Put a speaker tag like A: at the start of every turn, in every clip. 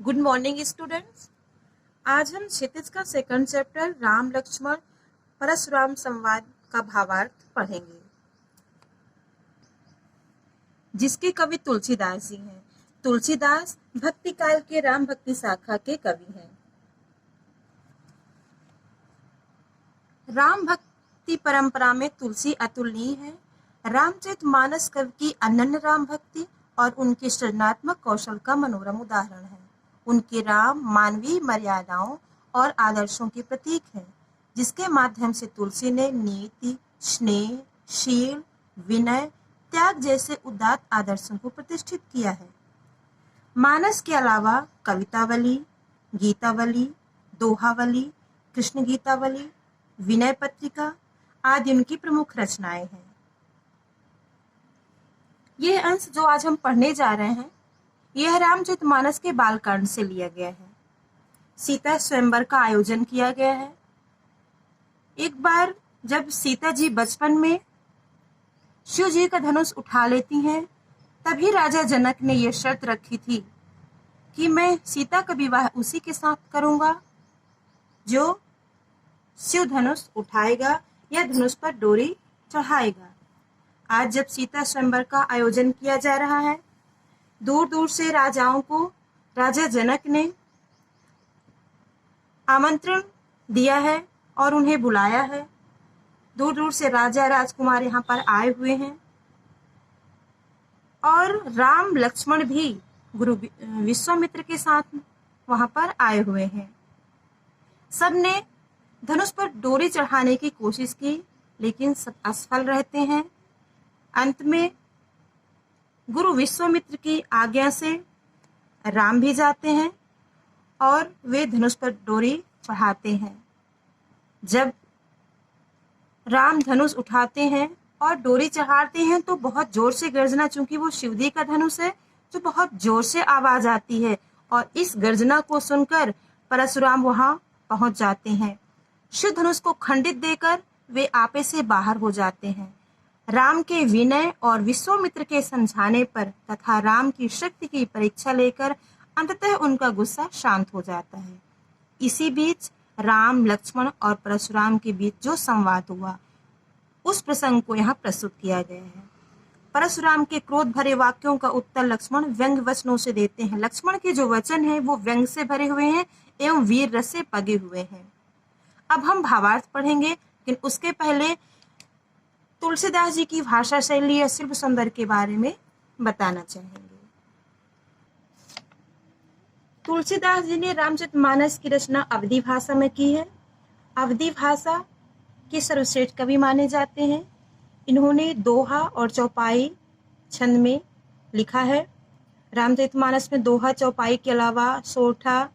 A: Good morning students. आज हम क्षितिज का सेकंड चैप्टर राम लक्ष्मण परशुराम संवाद का भावार्थ पढ़ेंगे, जिसके कवि तुलसीदास जी हैं। तुलसीदास भक्ति काल के राम भक्ति शाखा के कवि हैं। राम भक्ति परंपरा में तुलसी अतुलनीय है। रामचरितमानस कवि की अनन्य राम भक्ति और उनके सृजनात्मक कौशल का मनोरम उदाहरण है। उनके राम मानवीय मर्यादाओं और आदर्शों के प्रतीक हैं, जिसके माध्यम से तुलसी ने नीति, स्नेह, शील, विनय, त्याग जैसे उदात्त आदर्शों को प्रतिष्ठित किया है। मानस के अलावा कवितावली, गीतावली, दोहावली, कृष्ण गीतावली, विनय पत्रिका आदि उनकी प्रमुख रचनाएं हैं। यह अंश जो आज हम पढ़ने जा रहे हैं, यह रामचरितमानस के बालकांड से लिया गया है। सीता स्वयंवर का आयोजन किया गया है। एक बार जब सीता जी बचपन में शिव जी का धनुष उठा लेती हैं, तभी राजा जनक ने यह शर्त रखी थी कि मैं सीता का विवाह उसी के साथ करूंगा जो शिव धनुष उठाएगा या धनुष पर डोरी चढ़ाएगा। आज जब सीता स्वयंवर का आयोजन किया जा रहा है, दूर दूर से राजाओं को राजा जनक ने आमंत्रण दिया है और उन्हें बुलाया है। दूर दूर से राजा राजकुमार यहाँ पर आए हुए हैं और राम लक्ष्मण भी गुरु विश्वामित्र के साथ वहां पर आए हुए हैं। सबने धनुष पर डोरी चढ़ाने की कोशिश की, लेकिन सब असफल रहते हैं। अंत में गुरु विश्वामित्र की आज्ञा से राम भी जाते हैं और वे धनुष पर डोरी चढ़ाते हैं। जब राम धनुष उठाते हैं और डोरी चढ़ाते हैं तो बहुत जोर से गर्जना, चूंकि वो शिवजी का धनुष है, तो बहुत जोर से आवाज आती है और इस गर्जना को सुनकर परशुराम वहां पहुंच जाते हैं। शिव धनुष को खंडित देकर वे आपे से बाहर हो जाते हैं। राम के विनय और विश्वामित्र के समझाने पर तथा राम की शक्ति की परीक्षा लेकर अंततः उनका गुस्सा शांत हो जाता है। इसी बीच राम, लक्ष्मण और परशुराम के बीच जो संवाद हुआ, उस प्रसंग को यहाँ प्रस्तुत किया गया है। परशुराम के क्रोध भरे वाक्यों का उत्तर लक्ष्मण व्यंग वचनों से देते हैं। लक्ष्मण के जो वचन है वो व्यंग से भरे हुए हैं एवं वीर रस से पगे हुए हैं। अब हम भावार्थ पढ़ेंगे, लेकिन उसके पहले तुलसीदास जी की भाषा शैली या शिल्प सौंदर्य के बारे में बताना चाहेंगे। तुलसीदास जी ने रामचरितमानस की रचना अवधी भाषा में की है। अवधी भाषा के सर्वश्रेष्ठ कवि माने जाते हैं। इन्होंने दोहा और चौपाई छंद में लिखा है। रामचरितमानस में दोहा चौपाई के अलावा सोठा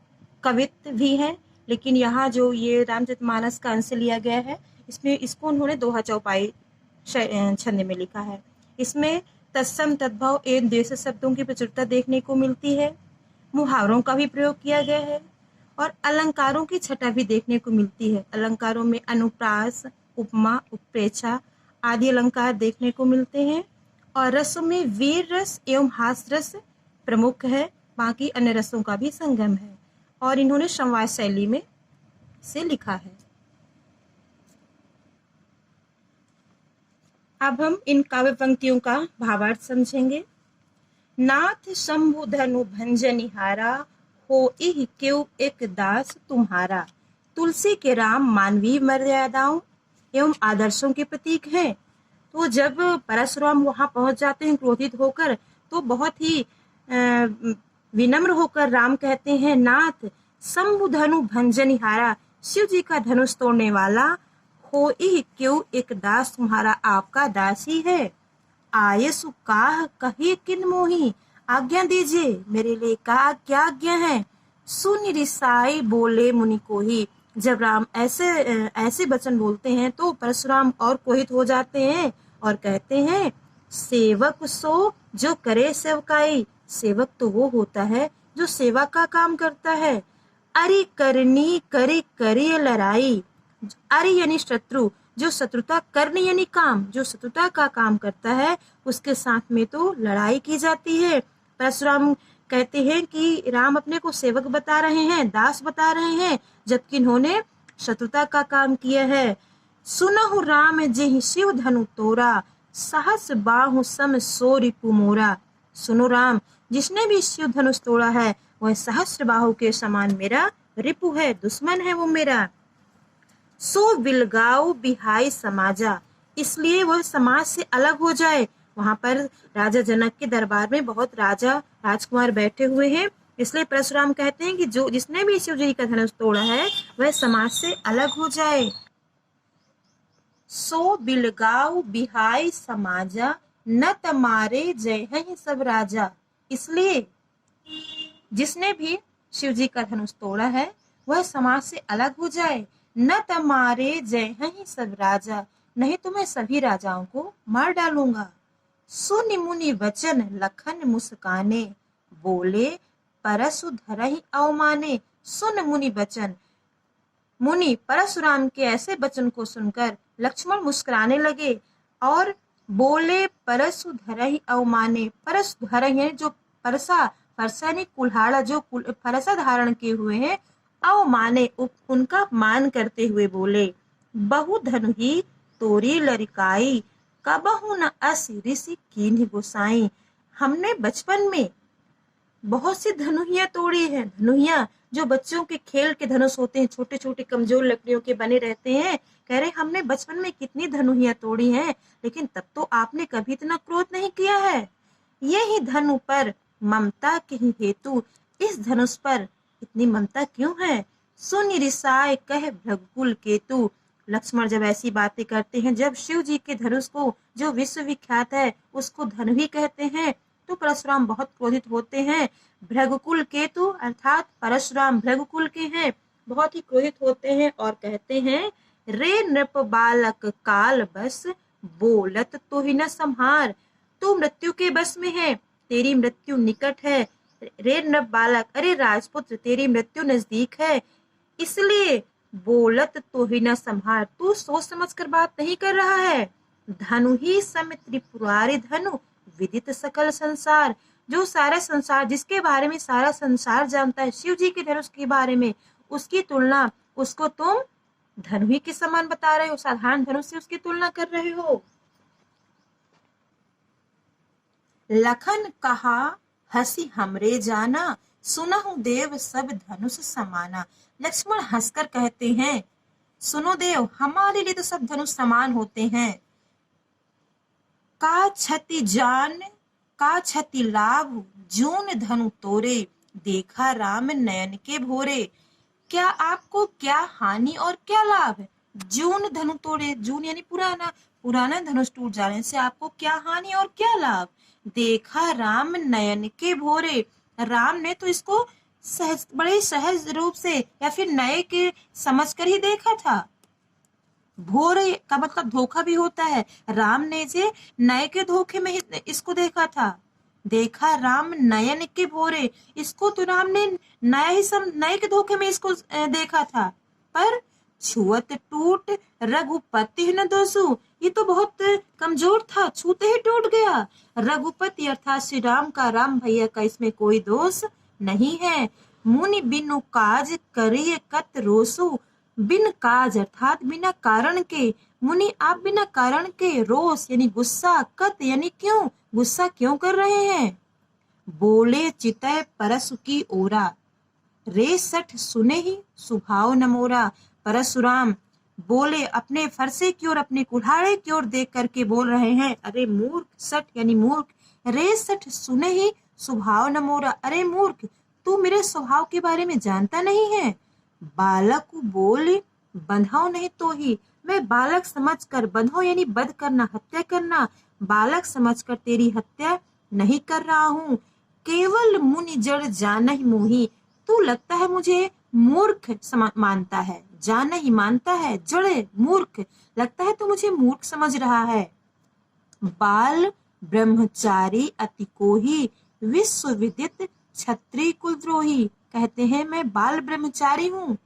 A: कवित्व भी है, लेकिन यहाँ जो ये रामचरितमानस का अंश लिया गया है, इसमें इसको उन्होंने दोहा चौपाई छंद में लिखा है। इसमें तत्सम, तद्भव एवं द्वेष शब्दों की प्रचुरता देखने को मिलती है। मुहावरों का भी प्रयोग किया गया है और अलंकारों की छटा भी देखने को मिलती है। अलंकारों में अनुप्रास, उपमा, उत्प्रेक्षा आदि अलंकार देखने को मिलते हैं और रसों में वीर रस एवं हास रस प्रमुख है। बाकी अन्य रसों का भी संगम है और इन्होंने संवाद शैली में से लिखा है। अब हम इन काव्य पंक्तियों का भावार्थ समझेंगे। नाथ शंभु धनु भंजनिहारा, हो इह क्यों एक दास तुम्हारा। तुलसी के राम मानवीय मर्यादाओं एवं आदर्शों के प्रतीक हैं। तो जब परशुराम वहां पहुंच जाते हैं क्रोधित होकर, तो बहुत ही विनम्र होकर राम कहते हैं, नाथ शंभु धनु भंजनिहारा, शिव जी का धनुष तोड़ने वाला, हो इह क्यों एक दास तुम्हारा, आपका दास ही है। आये सुकाह कही किन मोही, आज्ञा दीजिए मेरे लिए का क्या आज्ञा है। सुनि रिसाई बोले मुनि को ही। जब राम ऐसे वचन बोलते हैं तो परशुराम और कोहित हो जाते हैं और कहते हैं, सेवक सो जो करे सेवकाई। सेवक तो वो होता है जो सेवा का काम करता है। अरि करनी करी करी लड़ाई। अरि यानी शत्रु, जो शत्रुता करनी यानी काम, जो शत्रुता का काम करता है उसके साथ में तो लड़ाई की जाती है। परशुराम कहते हैं कि राम अपने को सेवक बता रहे हैं, दास बता रहे हैं, जबकि इन्होंने शत्रुता का काम किया है। सुनहु राम जेहि शिव धनु तोरा, सहस बाहु सम सो रिपु मोरा। सुनो राम, जिसने भी शिव धनुष तोड़ा है वह सहस्र बाहु के समान मेरा रिपु है, दुश्मन है वो मेरा। सो बिलगाऊ बिहाई समाजा, इसलिए वह समाज से अलग हो जाए। वहां पर राजा जनक के दरबार में बहुत राजा राजकुमार बैठे हुए हैं, इसलिए परशुराम कहते हैं कि जो जिसने भी शिव जी का धनुष तोड़ा है वह समाज से अलग हो जाए। सो बिलगाऊ बिहाई समाजा, न तमारे जय है सब राजा। इसलिए जिसने भी शिव जी का धनुष तोड़ा है वह समाज से अलग हो जाए। न तमारे जय है सब राजा, नहीं तो मैं सभी राजाओं को मार डालूंगा। सुनि मुनि वचन लखन मुस्काने, बोले परशु धरहि अवमाने। सुन मुनि वचन, मुनि परशुराम के ऐसे वचन को सुनकर लक्ष्मण मुस्कुराने लगे और बोले परशु धरहि अवमाने। परस धरहि जो परसा, परसा ने कुल्हाड़ा जो परसा धारण किए हुए हैं, अवमाने उनका मान करते हुए बोले, बहु धनु ही तोरी लरिकाई, कबहु न अस ऋषि कीन्ह गोसाई। हमने बचपन में बहुत सी धनुहियां तोड़ी हैं। धनुहियां जो बच्चों के खेल के धनुष होते हैं, छोटे छोटे कमजोर लकड़ियों के बने रहते हैं। कह रहे हमने बचपन में कितनी धनुहियां तोड़ी हैं, लेकिन तब तो आपने कभी इतना क्रोध नहीं किया है। यही धनु पर ममता के ही हेतु, इस धनुष पर इतनी ममता क्यों है। सुनि रिसाए कह भृगुकुल केतु। लक्ष्मण जब ऐसी बातें करते हैं, जब शिव जी के धनुष को जो विश्वविख्यात है उसको धनु ही कहते हैं, तो परशुराम बहुत क्रोधित होते हैं। भृगुकुल केतु अर्थात परशुराम भृगुकुल के हैं, बहुत ही क्रोधित होते हैं और कहते हैं, रे नृप बालक काल बस, बोलत तो ही न संहार। तू मृत्यु के बस में है, तेरी मृत्यु निकट है। रे नृप बालक, अरे राजपुत्र तेरी मृत्यु नजदीक है, इसलिए बोलत तो ही न संहार, तू सोच समझ कर बात नहीं कर रहा है। धनु ही सम त्रिपुरारी धनु, विदित सकल संसार। जो सारा संसार, जिसके बारे में सारा संसार जानता है, शिव जी के धनुष के बारे में, उसकी तुलना, उसको तुम धनु ही के समान बता रहे हो, साधारण धनुष से उसकी तुलना कर रहे हो। लखन कहा हंसी हमरे जाना, सुनहु देव सब धनुष समाना। लक्ष्मण हंसकर कहते हैं, सुनो देव, हमारे लिए तो सब धनुष समान होते हैं। का क्षति जान का क्षति लाभ, जून धनु तोरे, देखा राम नयन के भोरे। क्या आपको क्या हानि और क्या लाभ है। जून धनु तोड़े, जून यानी पुराना, पुराना धनुष टूट जाने से आपको क्या हानि और क्या लाभ। देखा राम नयन के भोरे, राम ने तो इसको सहज, बड़े सहज रूप से या फिर नए के समझ कर ही देखा था। भोरे का मतलब धोखा भी होता है, राम ने जे नए के धोखे में इसको देखा था। देखा राम नयन के भोरे, इसको तो राम ने नए के धोखे में इसको देखा था। पर छुअत टूट रघुपति न दोषु, ये तो बहुत कमजोर था, छूते ही टूट गया। रघुपति अर्थात श्री राम का, राम भैया का इसमें कोई दोष नहीं है। मुनि बिनु काज करिए कत रोसु, बिन काज अर्थात बिना कारण के। मुनि आप बिना कारण के, रोष यानी गुस्सा, कत यानी क्यों, गुस्सा क्यों कर रहे हैं। बोले चितय परसु की ओरा, रे सठ सुने ही सुभाव न मोरा। परशुराम बोले अपने फरसे की ओर, अपने कुल्हाड़े की ओर देख करके बोल रहे हैं, अरे मूर्ख, सठ यानी मूर्ख, रे सठ सुने ही स्वभाव न मोरा। अरे मूर्ख, तू मेरे स्वभाव के बारे में जानता नहीं है। बालक बोले बंधाओ नहीं तो ही, मैं बालक समझकर, बंधाओ यानी बध करना, हत्या करना, बालक समझकर तेरी हत्या नहीं कर रहा हूँ। केवल मुनि जड़ जान ही मोही, तू लगता है मुझे मूर्ख मानता है, जान ही मानता है, जड़े मूर्ख, लगता है तू मुझे मूर्ख समझ रहा है। बाल ब्रह्मचारी अति कोही, विश्व विदित क्षत्रिय कुलद्रोही। कहते हैं मैं बाल ब्रह्मचारी हूँ,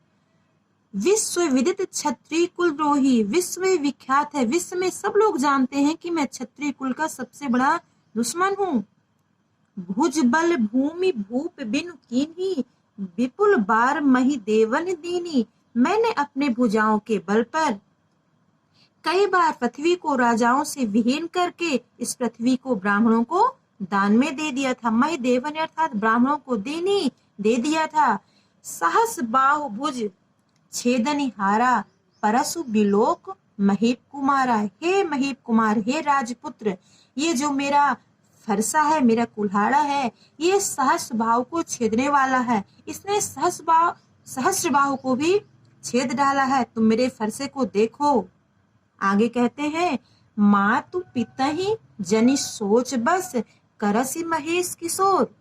A: विश्व विदित क्षत्रिय कुलद्रोही, विश्व विख्यात है, विश्व में सब लोग जानते हैं कि मैं क्षत्रिय कुल का सबसे बड़ा दुश्मन हूँ। भुज बल भूमि भूप बिनु कीन्ही, विपुल बार मही देवन दीनी। मैंने अपने भुजाओं के बल पर कई बार पृथ्वी को राजाओं से विहीन करके इस पृथ्वी को ब्राह्मणों को दान में दे दिया था। मही देवन अर्थात ब्राह्मणों को दीनी दे दिया था। सहस बाहु भुज छेदनी हारा, परसु बिलोक महीप कुमारा। हे महीप कुमार, हे राजपुत्र, ये जो मेरा फरसा है, मेरा कुल्हाड़ा है, ये सहस्र बाहु को छेदने वाला है। इसने सहस्र बाहु को भी छेद डाला है। तुम मेरे फरसे को देखो। आगे कहते हैं, मातु पिता ही जनि सोच बस, करसी महेश किशोर।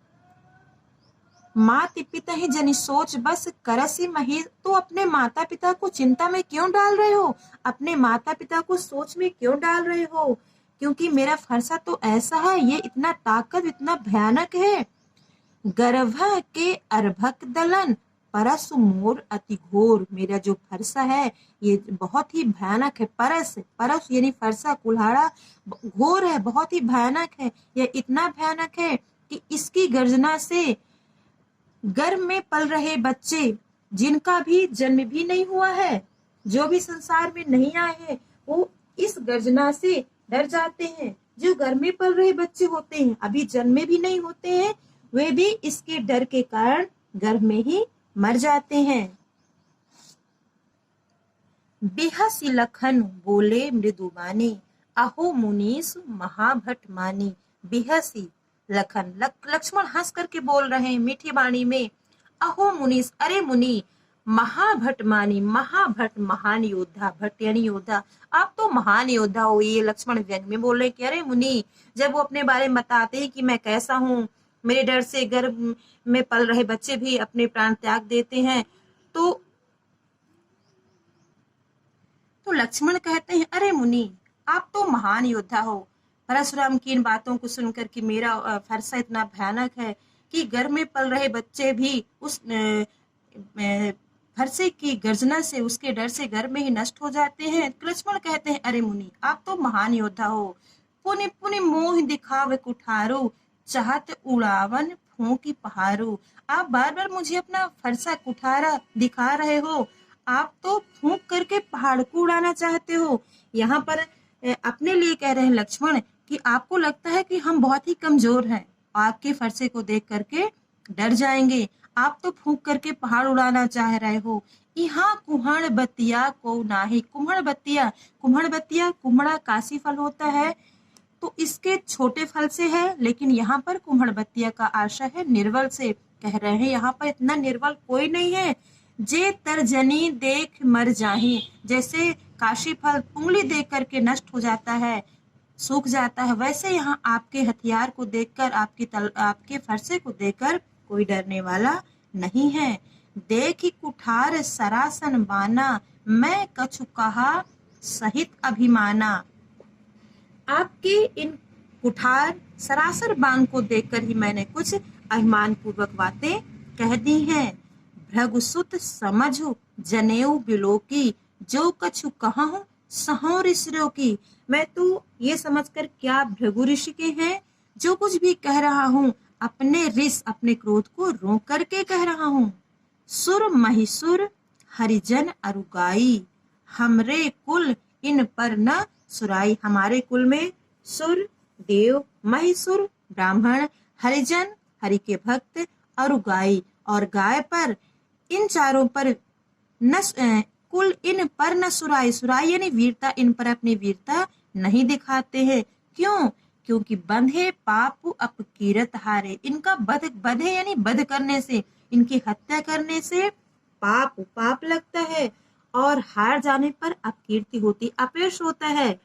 A: माता पिता ही जनि सोच बस, करसी महेश। तो अपने माता पिता को चिंता में क्यों डाल रहे हो? अपने माता पिता को सोच में क्यों डाल रहे हो? क्योंकि मेरा फरसा तो ऐसा है, ये इतना ताकत, इतना भयानक है। गर्भ के अर्भक दलन, परस मोर अति घोर। मेरा जो फरसा है ये बहुत ही भयानक है। परस यानी फरसा, कुल्हाड़ा घोर है, बहुत ही भयानक है। यह इतना भयानक है कि इसकी गर्जना से गर्भ में पल रहे बच्चे, जिनका भी जन्म भी नहीं हुआ है, जो भी संसार में नहीं आए हैं, वो इस गर्जना से डर जाते हैं। जो गर्भ में पल रहे बच्चे होते हैं, अभी जन्मे भी नहीं होते हैं, वे भी इसके डर के कारण गर्भ में ही मर जाते हैं। बिहसी लखन बोले मृदुबानी, अहो मुनीस महाभट मानी। बिहसी लखन, लक्ष्मण हंस करके बोल रहे हैं मीठी वाणी में। अहो मुनीस, अरे मुनि, महाभट मानी, महाभट महान योद्धा, भट यानी योद्धा, आप तो महान योद्धा हो। ये लक्ष्मण व्यंग में बोल रहे कि अरे मुनि, जब वो अपने बारे में बताते हैं कि मैं कैसा हूँ, मेरे डर से गर्भ में पल रहे बच्चे भी अपने प्राण त्याग देते हैं, तो लक्ष्मण कहते हैं, अरे मुनि, आप तो महान योद्धा हो। परशुराम की इन बातों को सुनकर कि मेरा फरसा इतना भयानक है कि गर्भ में पल रहे बच्चे भी उस फरसे की गर्जना से, उसके डर से गर्भ में ही नष्ट हो जाते हैं। लक्ष्मण कहते हैं, अरे मुनि, आप तो महान योद्धा हो। पुनि पुनि मोह दिखावे कुठारो, चाहत उड़ावन फूंकी पहाड़ो। आप बार बार मुझे अपना फरसा कुठारा दिखा रहे हो, आप तो फूंक करके पहाड़ को उड़ाना चाहते हो। यहाँ पर अपने लिए कह रहे हैं लक्ष्मण कि आपको लगता है कि हम बहुत ही कमजोर हैं, आपके फरसे को देख करके डर जाएंगे, आप तो फूंक करके पहाड़ उड़ाना चाह रहे हो। यहाँ कुम्हड़ बतिया को नाही। कुम्हड़ बतिया, कुम्हड़ा काशी फल होता है, तो इसके छोटे फल से है, लेकिन यहाँ पर कुम्हड़ बतिया का आशय है निर्बल से। कह रहे हैं यहाँ पर इतना निर्बल कोई नहीं है। जे तर्जनी देख मर जाही, जैसे काशी फल उंगली देख करके नष्ट हो जाता है, सूख जाता है, वैसे यहाँ आपके हथियार को देखकर, आपके फरसे को देखकर कोई डरने वाला नहीं है। देखी कुठार सरासन बाना, मैं कछु कहा सहित अभिमाना। आपके इन कुठार सरासर बाण को देखकर ही मैंने कुछ अभिमान पूर्वक बातें कह दी हैं। भृगुसुत समझु जनेऊ बिलोकी, जो कछु कहूं सहो ऋषियों की। मैं तो ये समझकर क्या भृगु ऋषि के हैं, जो कुछ भी कह रहा हूँ अपने रिस, अपने क्रोध को रोक करके कह रहा हूँ। सुर महिसुर हरिजन अरुगाई, हमरे कुल इन पर न सुराई। हमारे कुल में सुर देव, महिसुर ब्राह्मण, हरिजन हरि के भक्त, अरुगाई और गाय पर, इन चारों पर न कुल इन पर न सुराई। सुराई यानी वीरता, इन पर अपनी वीरता नहीं दिखाते हैं। क्यों? क्योंकि बंधे पाप अपकीरत हारे। इनका बधे यानी वध करने से, इनकी हत्या करने से पाप लगता है और हार जाने पर अपकीर्ति होती, अपयश होता है।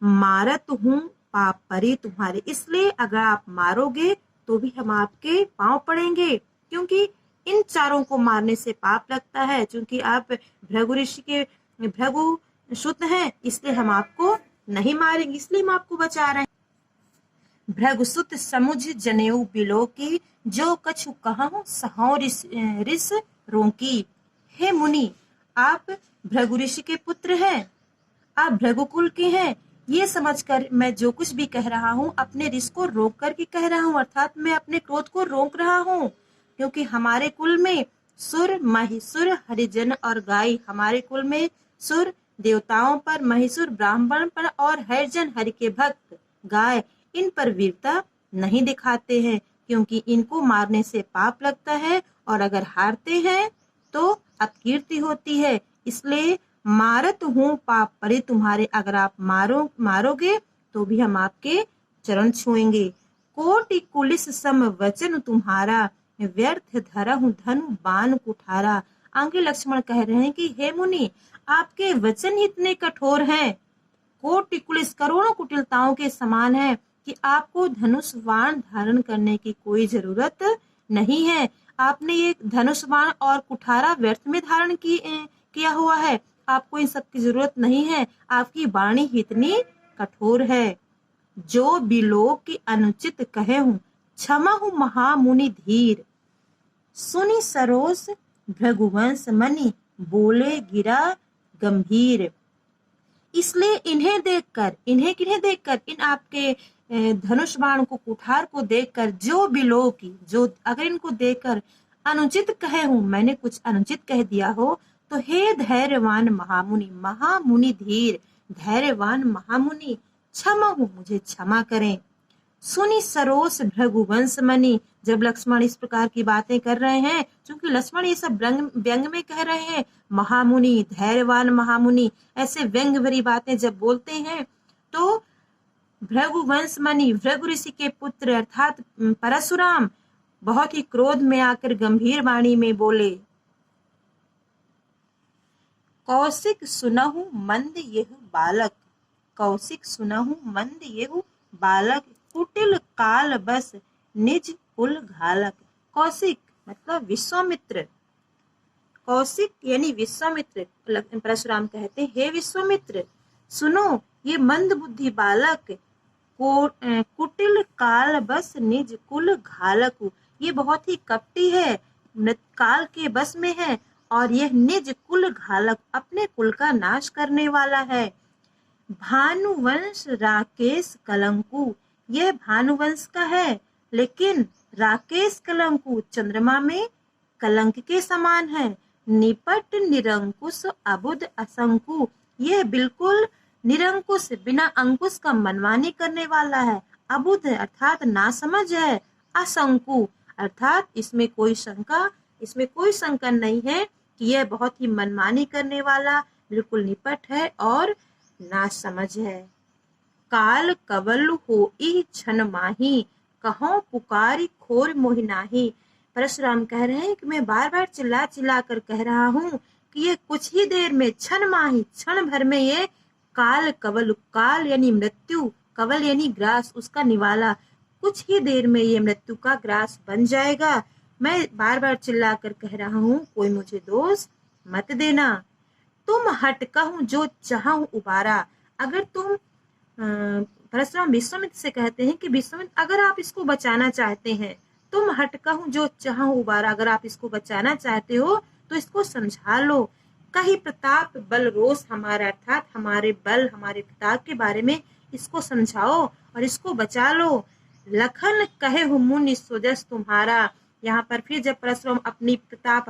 A: मारत हूँ पाप परी तुम्हारे, इसलिए अगर आप मारोगे तो भी हम आपके पांव पड़ेंगे, क्योंकि इन चारों को मारने से पाप लगता है। क्योंकि आप भृगु ऋषि के भृगु सुत हैं, इसलिए हम आपको नहीं मारेंगे, इसलिए हम आपको बचा रहे हैं। भृगुसुत समुझ जनेऊ बिलो की, जो कछु कहूं सहो रिस रोकी। हे मुनि, आप भृगु ऋषि के पुत्र हैं, आप भृगुकुल के हैं, ये समझकर मैं जो कुछ भी कह रहा हूँ अपने रिश्त को रोक कर के कह रहा हूँ, अर्थात मैं अपने क्रोध को रोक रहा हूँ, क्योंकि हमारे कुल में सुर, महिषुर, हरिजन और गाय, हमारे कुल में सुर देवताओं पर, महिषुर ब्राह्मण पर और हरिजन हरि के भक्त गाय, इन पर वीरता नहीं दिखाते हैं, क्योंकि इनको मारने से पाप लगता है और अगर हारते हैं तो अपकीर्ति होती है। इसलिए मारत हूँ पाप परे तुम्हारे, अगर आप मारोगे तो भी हम आपके चरण छुएंगे। कोटि कुलिस सम वचन तुम्हारा, व्यर्थ धरहु धनु बाण कुठारा। आगे लक्ष्मण कह रहे हैं कि हे मुनि, आपके वचन ही इतने कठोर हैं, कोटि कुलिस करोड़ों कुटिलताओं के समान है कि आपको धनुष बाण धारण करने की कोई जरूरत नहीं है। आपने ये धनुष बाण और कुठारा व्यर्थ में धारण किया हुआ है, आपको इन सब की जरूरत नहीं है, आपकी वाणी ही इतनी कठोर है। जो बिलोक की अनुचित कहे हूँ, क्षमा हूँ महामुनि धीर। सुनी सरोस भृगुवंश मणि, बोले गिरा गंभीर। इसलिए इन्हें देखकर, इन्हें किन्हें देखकर, इन आपके धनुष बाण को, कुठार को देखकर, जो बिलो की, जो अगर इनको देखकर अनुचित कहे हूं, मैंने कुछ अनुचित कह दिया हो, तो हे धैर्यवान महामुनि, महामुनि धीर, धैर्यवान महामुनि, क्षमा हूं, मुझे क्षमा करें। सुनी सरोस भृगुवंश मणि, जब लक्ष्मण इस प्रकार की बातें कर रहे हैं, क्योंकि लक्ष्मण ये सब व्यंग में कह रहे हैं, महामुनि, धैर्यवान महामुनि, ऐसे व्यंग भरी बातें जब बोलते हैं, तो भृगुवंश मणि, भृगु ऋषि के पुत्र अर्थात परशुराम बहुत ही क्रोध में आकर गंभीर वाणी में बोले, कौशिक सुनहु मंद येहु बालक, कौशिक सुनहु मंद येहु बालक, कुटिल काल बस निज कुल घालक। कौशिक मतलब विश्वामित्र, कौशिक यानी विश्वामित्र। परशुराम कहते हैं, हे विश्वामित्र, सुनो, ये मंद बुद्धि बालक कुटिल काल बस निज कुल घालक, ये बहुत ही कपटी है, काल के बस में है, और यह निज कुल घालक, अपने कुल का नाश करने वाला है। भानुवंश राकेश कलंकु, यह भानुवंश का है, लेकिन राकेश कलंकु चंद्रमा में कलंक के समान है। निपट निरंकुश अबुद असंकु, यह बिल्कुल निरंकुश, बिना अंकुश का मनमानी करने वाला है। अबुध अर्थात नासमझ है, असंकु अर्थात इसमें कोई शंका नहीं है कि यह बहुत ही मनमानी करने वाला, बिल्कुल निपट है और नासमझ है। काल कवल होई छन माही, कहो पुकारी खोर मोहि नाही। परशुराम कह रहे हैं कि मैं बार बार चिल्ला चिल्ला कर कह रहा हूँ कि ये कुछ ही देर में, छन माही, क्षण भर में ये काल कवल, काल यानी मृत्यु, कवल यानी ग्रास, उसका निवाला, कुछ ही देर में ये मृत्यु का ग्रास बन जाएगा। मैं बार बार चिल्ला कर कह रहा हूँ, कोई मुझे दोष मत देना। तुम हट कहूँ जो चाहूं उबारा, अगर तुम परशुराम विश्वामित्र से कहते हैं कि विश्वामित्र, अगर आप इसको बचाना चाहते हैं, तुम हट कहूँ जो चाहूं उबारा, अगर आप इसको बचाना चाहते हो तो इसको समझा लो। कही प्रताप बल रोष हमारा, अर्थात हमारे बल, हमारे प्रताप के बारे में इसको समझाओ और इसको बचा लो। लखन कहे मुनि सोजस तुम्हारा, यहाँ पर फिर जब परशुराम अपनी प्रताप,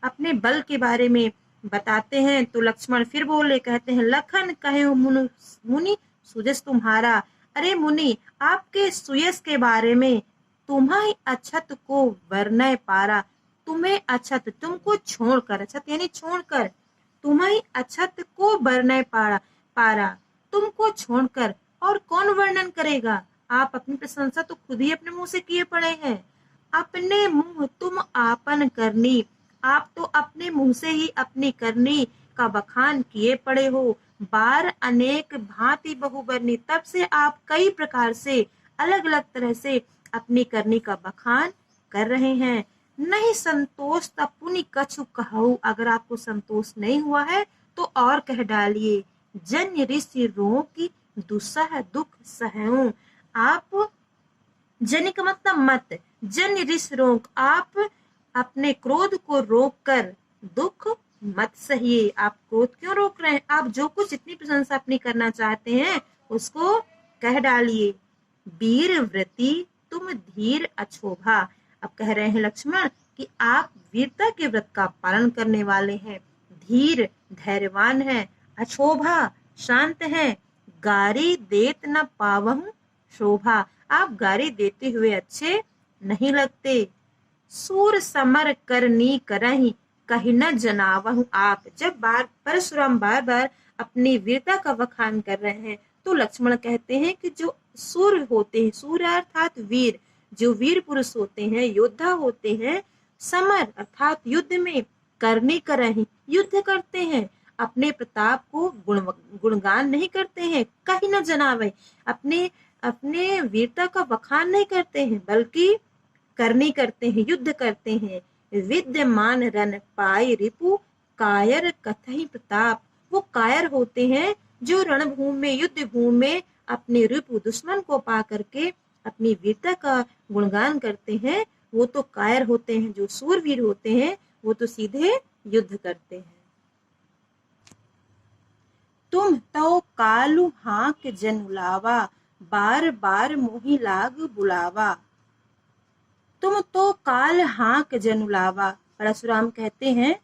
A: अपने बल के बारे में बताते हैं, तो लक्ष्मण फिर बोले, कहते हैं, लखन कहे मुनि सुजस तुम्हारा, अरे मुनि, आपके सुयस के बारे में, तुम्हारी अछत को वर्णय पारा, तुम्हें अछत, तुमको छोड़कर, अछत यानी छोड़कर, तुम्हारी अछत को वर्णय पारा, तुमको छोड़कर और कौन वर्णन करेगा। आप अपनी प्रशंसा तो खुद ही अपने मुंह से किए पड़े हैं। अपने मुंह तुम आपन करनी, आप तो अपने मुंह से ही अपनी करनी का बखान किए पड़े हो। बार अनेक भांति बहुबरनी, तब से आप कई प्रकार से, अलग अलग तरह से अपनी करनी का बखान कर रहे हैं। नहीं संतोष तब पुनि कछु कहूं, अगर आपको संतोष नहीं हुआ है तो और कह डालिए। जन्य ऋषि रो की दुस्सह दुख सहूं, आप, जन्य का मतलब मत, जन्य ऋषि रोक, आप अपने क्रोध को रोक कर दुख मत सहिए। आप क्रोध क्यों रोक रहे हैं? आप जो कुछ, इतनी प्रशंसा अपनी करना चाहते हैं उसको कह डालिए, वीर व्रती तुम धीर अछोभा। अब कह रहे हैं लक्ष्मण कि आप वीरता के व्रत का पालन करने वाले हैं, धीर धैर्यवान हैं, अछोभा शांत हैं, गारी देत न पावहु शोभा। आप गारी देते हुए अच्छे नहीं लगते। सूर समर करनी करही कहीं न जनावहु आप। जब परशुराम बार बार अपनी वीरता का बखान कर रहे हैं तो लक्ष्मण कहते हैं कि जो सूर होते हैं, सूर अर्थात वीर, जो वीर पुरुष होते हैं, योद्धा होते हैं, समर अर्थात युद्ध में, करनी करही युद्ध करते हैं, अपने प्रताप को गुणगान नहीं करते हैं, कहीं न जनावे अपने अपने वीरता का बखान नहीं करते हैं, बल्कि करनी करते हैं, युद्ध करते हैं। विद्यमान रन पाए रिपु कायर कथई प्रताप। वो कायर होते हैं जो रणभूमि में, युद्ध भूमि में अपने रिपु दुश्मन को पा करके अपनी वीरता का गुणगान करते हैं, वो तो कायर होते हैं। जो सूरवीर होते हैं वो तो सीधे युद्ध करते हैं। तुम तो कालू हाक जनुलावा, बार बार मोहि लाग बुलावा। तुम तो काल हाक जनुलावा। परशुराम कहते हैं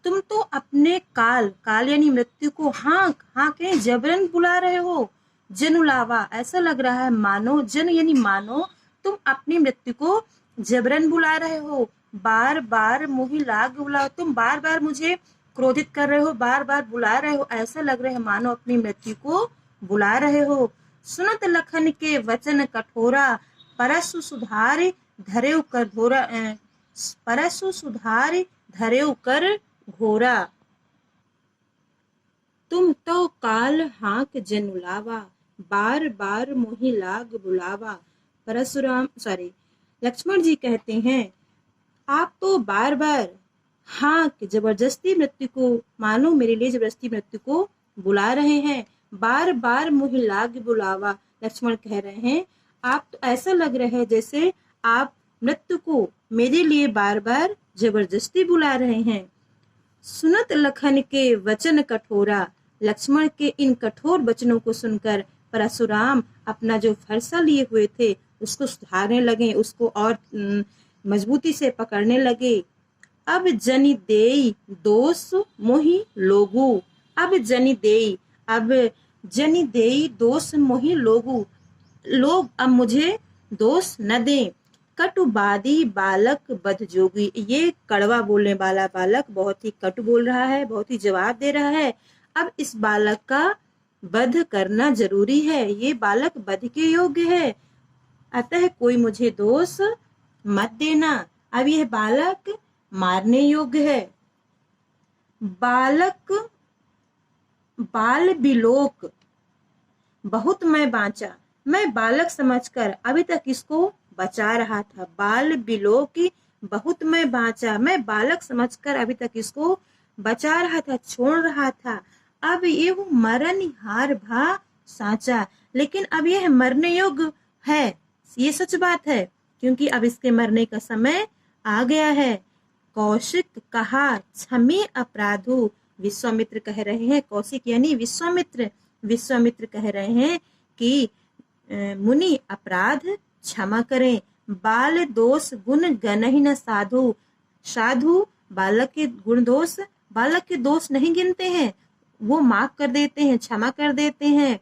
A: तुम तो अपने काल यानी मृत्यु को हाक जबरन बुला रहे हो। जनुलावा ऐसा लग रहा है मानो, जन यानी मानो, तुम अपनी मृत्यु को जबरन बुला रहे हो। बार बार मोहि लाग बुलाओ, तुम बार बार मुझे क्रोधित कर रहे हो, बार बार बुला रहे हो, ऐसा लग रहा है मानो अपनी मृत्यु को बुला रहे हो। सुनत लखन के वचन कठोरा, परसु सुधार धरेउ कर घोरा, परसु सुधार धरेउ कर घोरा। तुम तो काल हाक जनुलावा, बार बार मोहि लाग बुलावा। लक्ष्मण जी कहते हैं आप तो बार बार हाक जबरदस्ती मृत्यु को, मानो मेरे लिए जबरदस्ती मृत्यु को बुला रहे हैं। बार बार मोहि लाग बुलावा। लक्ष्मण कह रहे हैं आप तो ऐसा लग रहा है जैसे आप मृत्यु को मेरे लिए बार बार जबरदस्ती बुला रहे हैं। सुनत लखन के वचन कठोरा। लक्ष्मण के इन कठोर वचनों को सुनकर परशुराम अपना जो फरसा लिए हुए थे उसको सुधारने लगे, उसको और मजबूती से पकड़ने लगे। अब जनि देई दोष मोहि लोगु। अब जनि देई दोष मोहि लोगु। लोग अब मुझे दोष न दें। कटुबादी बालक बध जोगी। ये कड़वा बोलने वाला बालक बहुत ही कटु बोल रहा है, बहुत ही जवाब दे रहा है। अब इस बालक का वध करना जरूरी है, ये बालक वध के योग्य है, अतः कोई मुझे दोष मत देना। अब यह बालक मारने योग्य है। बाल बिलोक बहुत मैं बांचा। मैं बालक समझकर अभी तक इसको बचा रहा था। बाल बिलोक बहुत मैं बांचा। मैं बालक समझकर अभी तक इसको बचा रहा था, छोड़ रहा था। अब ये मरण हार भा साचा। लेकिन अब यह मरने योग्य है, ये सच बात है, क्योंकि अब इसके मरने का समय आ गया है। कौशिक कहा क्षमी अपराधु। विश्वामित्र कह रहे हैं, कौशिक यानी विश्वामित्र कह रहे हैं कि मुनि अपराध क्षमा करें। बाल दोष गुण गनहि न साधु। साधु बालक के गुण दोष, बालक के दोष नहीं गिनते हैं, वो माफ कर देते हैं, क्षमा कर देते हैं।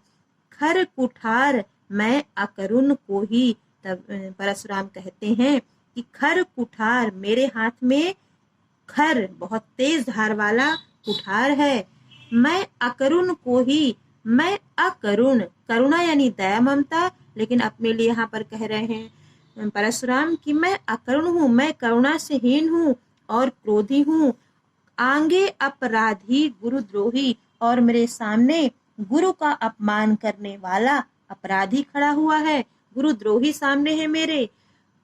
A: खर कुठार मैं अकरुण को ही। तब परशुराम कहते हैं कि खर कुठार, मेरे हाथ में खर बहुत तेज धार वाला कुठार है। मैं अकरुण को ही, मैं अकरुण, करुणा यानी दया ममता, लेकिन अपने लिए यहाँ पर कह रहे हैं परशुराम कि मैं अकरुण हूँ, मैं करुणा से हीन हूँ और क्रोधी हूँ। आगे अपराधी गुरुद्रोही, और मेरे सामने गुरु का अपमान करने वाला अपराधी खड़ा हुआ है, गुरुद्रोही सामने है मेरे।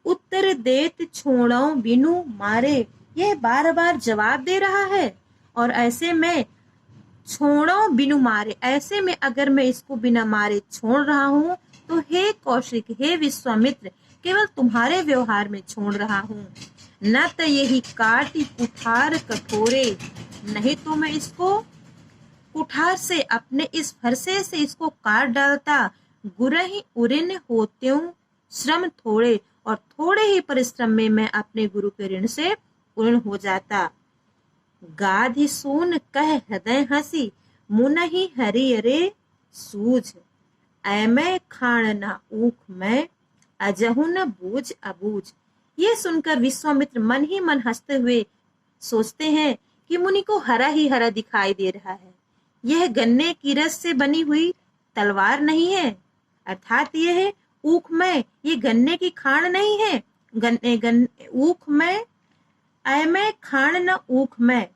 A: उत्तर देत छोड़ो बिनु मारे। यह बार बार जवाब दे रहा है, और ऐसे में छोड़ो बिनु मारे, ऐसे में अगर मैं इसको बिना मारे छोड़ रहा हूँ तो हे कौशिक, हे विश्वामित्र, केवल तुम्हारे व्यवहार में छोड़ रहा हूँ। न तो यही काटी कुठार कठोरे, नहीं तो मैं इसको कुठार से अपने इस फरसे से इसको काट डालता। गुरहि उरिन होत्यों श्रम थोड़े, और थोड़े ही परिश्रम में मैं अपने गुरु के ऋण से पूर्ण हो जाता। गाधि सून कह हृदय हंसी, मुनहि हरि अरे सूझ। ऐमै खाण न ऊख मैं, अजहु न बूझ अबूझ। ये सुनकर विश्वामित्र मन ही मन हंसते हुए सोचते हैं कि मुनि को हरा ही हरा दिखाई दे रहा है। यह गन्ने की रस से बनी हुई तलवार नहीं है, अर्थात यह है ऊख में, ये गन्ने की खाण नहीं है। ऊख में, ऐमै खाण न ऊख में,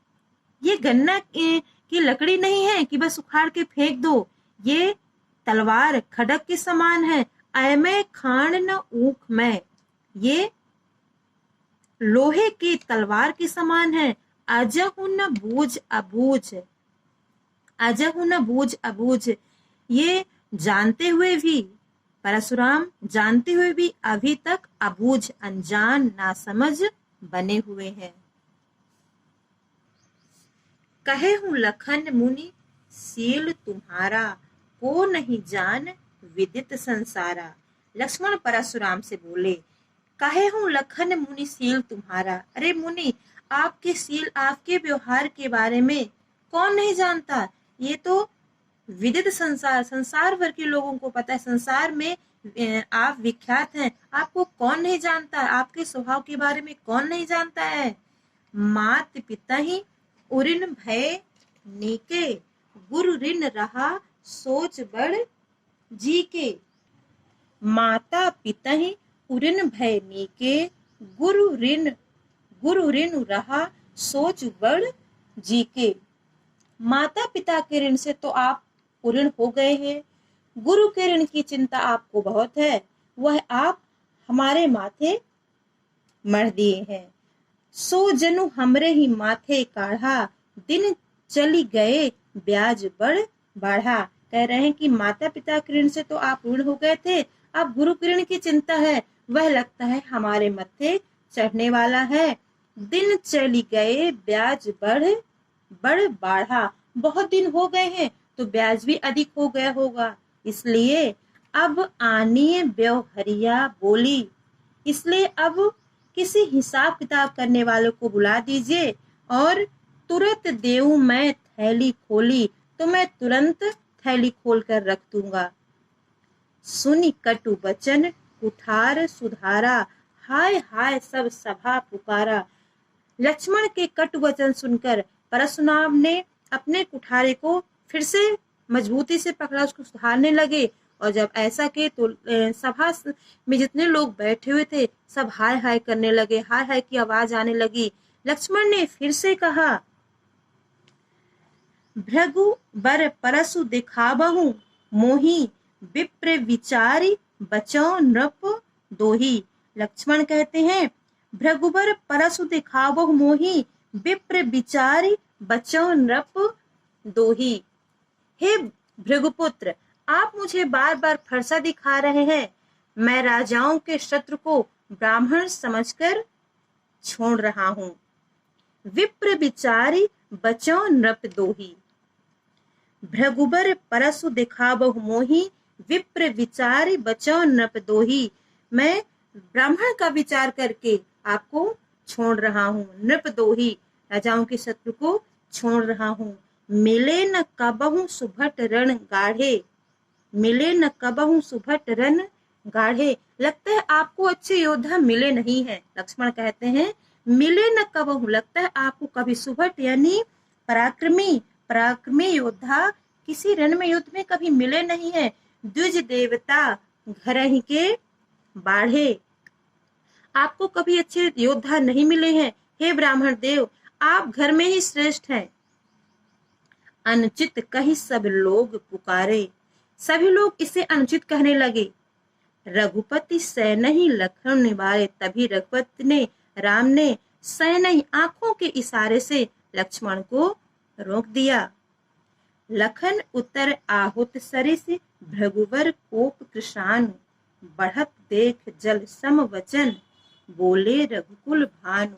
A: ये गन्ना की लकड़ी नहीं है कि बस उखाड़ के फेंक दो। ये तलवार खड़ग के समान है। ऐमै खाण न ऊख में, ये लोहे की तलवार के समान है। अजहु न बूझ अबूझ, अजहु न बूझ अबूझ, ये जानते हुए भी, परशुराम जानते हुए भी अभी तक अबूझ, अनजान, नासमझ बने हुए हैं। कहे हूँ लखन मुनि सील तुम्हारा, को नहीं जान विदित संसारा। लक्ष्मण परशुराम से बोले, कहे हूँ लखन मुनि सील तुम्हारा, अरे मुनि आपके सील, आपके व्यवहार के बारे में कौन नहीं जानता। ये तो विदित संसार, संसार भर के लोगों को पता है। संसार में आप विख्यात हैं, आपको कौन नहीं जानता। आपके स्वभाव के बारे में कौन नहीं जानता है। मात पिता ही उरिन भय नीके, गुरु ऋण रहा सोच बड़ जी के। माता पिता ही उरिन भय नीके, गुरु ऋण रहा सोच बड़ जी के। माता पिता के ऋण से तो आप पूर्ण हो गए हैं, गुरु के ऋण की चिंता आपको बहुत है, वह आप हमारे माथे मढ़ दिए हैं। सो जनु हमरे ही माथे काढ़ा, दिन चली गए ब्याज बड़ बढ़ा। कह रहे हैं कि माता पिता के ऋण से तो आप ऋण हो गए थे, अब गुरु के ऋण की चिंता है, वह लगता है हमारे मत्थे चढ़ने वाला है। दिन चली गए ब्याज बड़ बढ़ा, बहुत दिन हो गए हैं तो ब्याज भी अधिक हो गया होगा, इसलिए अब आनिए व्यवहरिया बोली, इसलिए अब किसी हिसाब किताब करने वालों को बुला दीजिए और तुरंत देऊं मैं थैली खोली, तो मैं तुरंत थैली खोल कर रख दूंगा। सुनी कटु बचन कुठार सुधारा, हाय हाय सब सभा पुकारा। लक्ष्मण के कटु वचन सुनकर परशुराम ने अपने कुठारे को फिर से मजबूती से पकड़ा, उसको सुधारने लगे। और जब ऐसा किए तो सभा में जितने लोग बैठे हुए थे सब हाय हाय करने लगे, हाय हाय की आवाज आने लगी। लक्ष्मण ने फिर से कहा, भृगु बर परसु दिखाबहु मोही, विप्र विचारी बचौ नृप दोही। लक्ष्मण कहते हैं, भृगुबर परसु दिखाबहु मोही, विप्र विचारी बचौ नृप दोही। हे भृगुपुत्र, आप मुझे बार बार फरसा दिखा रहे हैं, मैं राजाओं के शत्रु को ब्राह्मण समझकर छोड़ रहा हूं। विप्र विचारी बचौ नृप दोही। भृगुबर परसु दिखाबहु मोही, विप्र विचारी बचौ नृप दोही। मैं ब्राह्मण का विचार करके आपको छोड़ रहा हूँ। नृप दोही, राजाओं के शत्रु को छोड़ रहा हूँ। मिले न कबहु सुभट रण गाढ़े, मिले न कबहु सुभट रण गाढ़े। लगता है आपको अच्छे योद्धा मिले नहीं है। लक्ष्मण कहते हैं, मिले न कबहु, लगता है आपको कभी सुभट यानी पराक्रमी योद्धा किसी रण में युद्ध में कभी मिले नहीं है। द्विज देवता घर ही के बाढ़े, आपको कभी अच्छे योद्धा नहीं मिले हैं। हे ब्राह्मण देव, आप घर में ही श्रेष्ठ हैं। अनुचित कही सब लोग पुकारे, सभी लोग इसे अनुचित कहने लगे। रघुपति सह नहीं लखन निवारे, तभी रघुपति ने, राम ने सह नहीं आंखों के इशारे से लक्ष्मण को रोक दिया। लखन उतर आहुत सरिस, भृगुवर कोप कृशानु, बढ़त देख जल सम वचन, बोले रघुकुल भानु।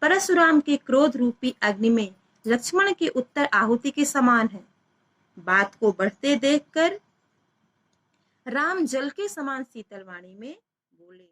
A: परशुराम के क्रोध रूपी अग्नि में लक्ष्मण के उत्तर आहुति के समान है। बात को बढ़ते देखकर राम जल के समान शीतल वाणी में बोले।